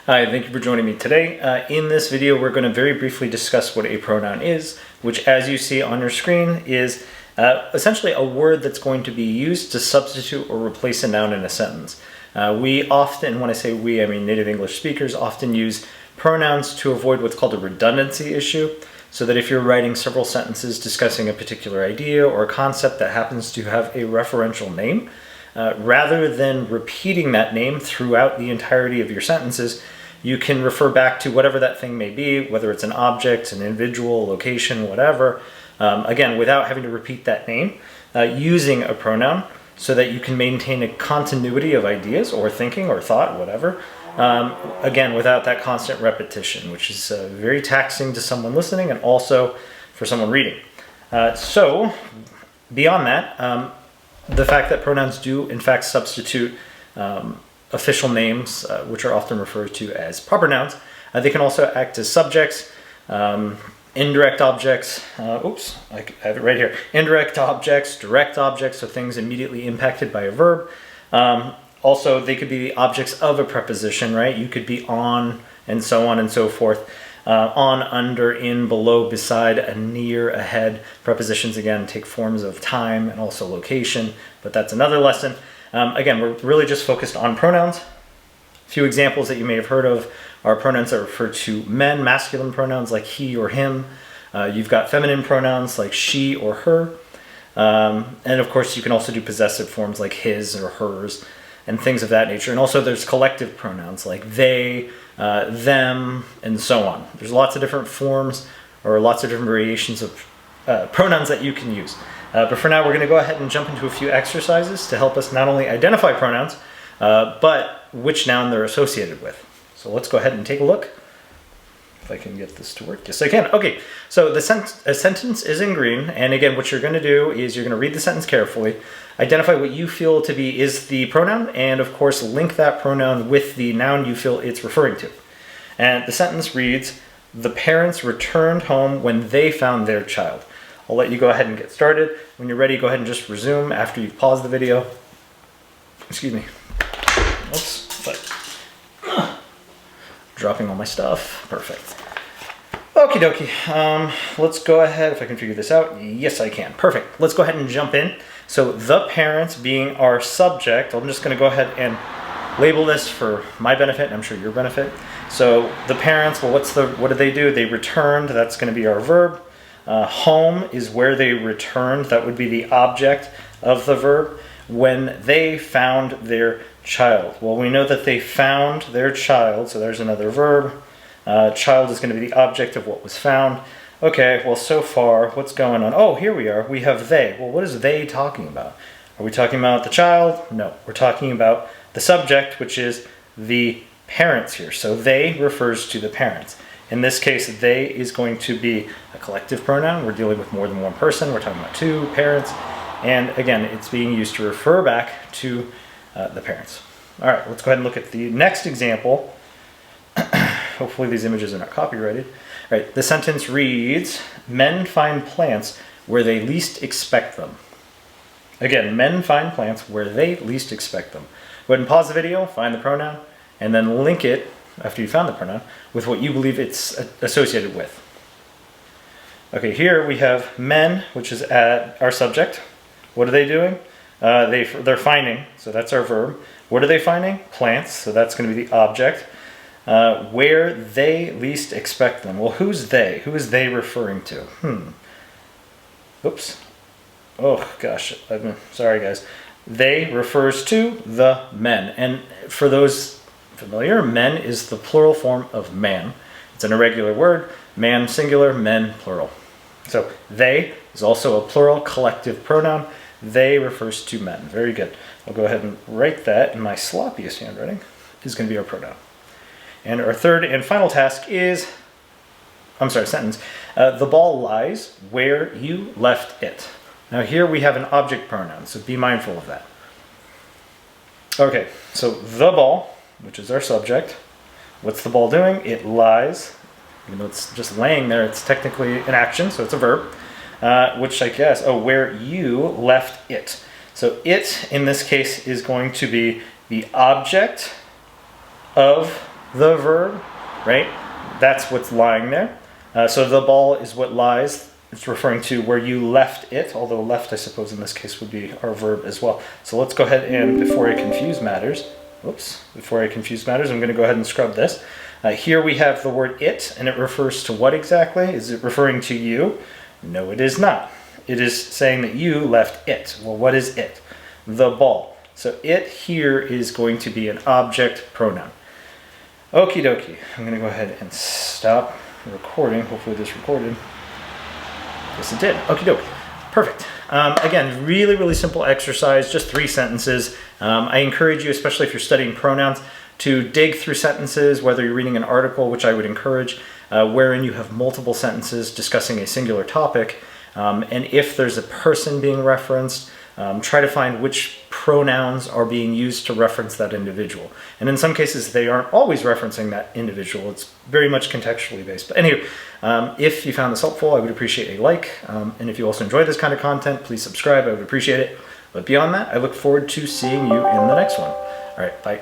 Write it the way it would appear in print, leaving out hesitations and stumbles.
Hi, thank you for joining me today. In this video, we're going to very briefly discuss what a pronoun is, which, as you see on your screen, is essentially a word that's going to be used to substitute or replace a noun in a sentence. We often, when I say we, I mean native English speakers, often use pronouns to avoid what's called a redundancy issue, so that if you're writing several sentences discussing a particular idea or a concept that happens to have a referential name, rather than repeating that name throughout the entirety of your sentences, you can refer back to whatever that thing may be, whether it's an object, an individual, location, whatever, again, without having to repeat that name, using a pronoun so that you can maintain a continuity of ideas or thinking or thought, whatever, again, without that constant repetition, which is very taxing to someone listening and also for someone reading. So, beyond that, the fact that pronouns do, in fact, substitute official names, which are often referred to as proper nouns. They can also act as subjects, indirect objects, oops, I have it right here, indirect objects, direct objects, so things immediately impacted by a verb. Also, they could be objects of a preposition, right? You could be on, and so on and so forth. On, under, in, below, beside, near, ahead. Prepositions, again, take forms of time and also location, but that's another lesson. Again, we're really just focused on pronouns. A few examples that you may have heard of are pronouns that refer to men, masculine pronouns like he or him. You've got feminine pronouns like she or her. And of course, you can also do possessive forms like his or hers and things of that nature. And also there's collective pronouns like they, them, and so on. There's lots of different forms or lots of different variations of pronouns that you can use. But for now, we're going to go ahead and jump into a few exercises to help us not only identify pronouns, but which noun they're associated with. So let's go ahead and take a look. If I can get this to work. Yes, I can. Okay, so the sentence is in green. And again, what you're going to do is you're going to read the sentence carefully, identify what you feel to be is the pronoun, and of course, link that pronoun with the noun you feel it's referring to. And the sentence reads, "The parents returned home when they found their child." I'll let you go ahead and get started. When you're ready, go ahead and just resume after you've paused the video. Excuse me. Oops. But, dropping all my stuff. Perfect. Okie dokie. Let's go ahead, if I can figure this out. Yes, I can. Perfect. Let's go ahead and jump in. So the parents being our subject, I'm just going to go ahead and label this for my benefit, and I'm sure your benefit. So the parents, well, what did they do? They returned. That's going to be our verb. Home is where they returned. That would be the object of the verb. When they found their child. Well, we know that they found their child, so there's another verb. Child is going to be the object of what was found. Okay, well, so far, what's going on? Oh, here we are. We have they. Well, what is they talking about? Are we talking about the child? No, we're talking about the subject, which is the parents here. So they refers to the parents. In this case, they is going to be a collective pronoun. We're dealing with more than one person. We're talking about two parents. And again, it's being used to refer back to the parents. All right, let's go ahead and look at the next example. Hopefully these images are not copyrighted. All right, the sentence reads, "Men find plants where they least expect them." Again, men find plants where they least expect them. Go ahead and pause the video, find the pronoun, and then link it, after you found the pronoun, with what you believe it's associated with. Okay, here we have men, which is our subject. What are they doing? They're finding, so that's our verb. What are they finding? Plants, so that's going to be the object. Where they least expect them. Well, who's they? Who is they referring to? Oops. Oh, gosh. I'm sorry, guys. They refers to the men. And for those familiar, men is the plural form of man. It's an irregular word. Man singular, men plural. So they is also a plural collective pronoun. They refers to men. Very good. I'll go ahead and write that in my sloppiest handwriting. Is going to be our pronoun. And our third and final task is, sentence. The ball lies where you left it. Now here we have an object pronoun, so be mindful of that. Okay, so the ball, which is our subject. What's the ball doing? It lies. Even though it's just laying there, it's technically an action, so it's a verb. Which I guess, where you left it. So it, in this case, is going to be the object of the verb, right? That's what's lying there. So the ball is what lies. It's referring to where you left it, although left, I suppose, in this case would be our verb as well. So let's go ahead and, before I confuse matters, I'm going to go ahead and scrub this. Here we have the word it, and it refers to what exactly? Is it referring to you? No, it is not. It is saying that you left it. Well, what is it? The ball. So it here is going to be an object pronoun. Okie dokie. I'm going to go ahead and stop recording. Hopefully this recorded. Yes, it did. Okie dokie. Perfect. Again, really, really simple exercise, just 3 sentences. I encourage you, especially if you're studying pronouns, to dig through sentences, whether you're reading an article, which I would encourage, wherein you have multiple sentences discussing a singular topic. And if there's a person being referenced, try to find which pronouns are being used to reference that individual. And in some cases, they aren't always referencing that individual. It's very much contextually based. But anyway, if you found this helpful, I would appreciate a like. And if you also enjoy this kind of content, please subscribe. I would appreciate it. But beyond that, I look forward to seeing you in the next one. All right, bye.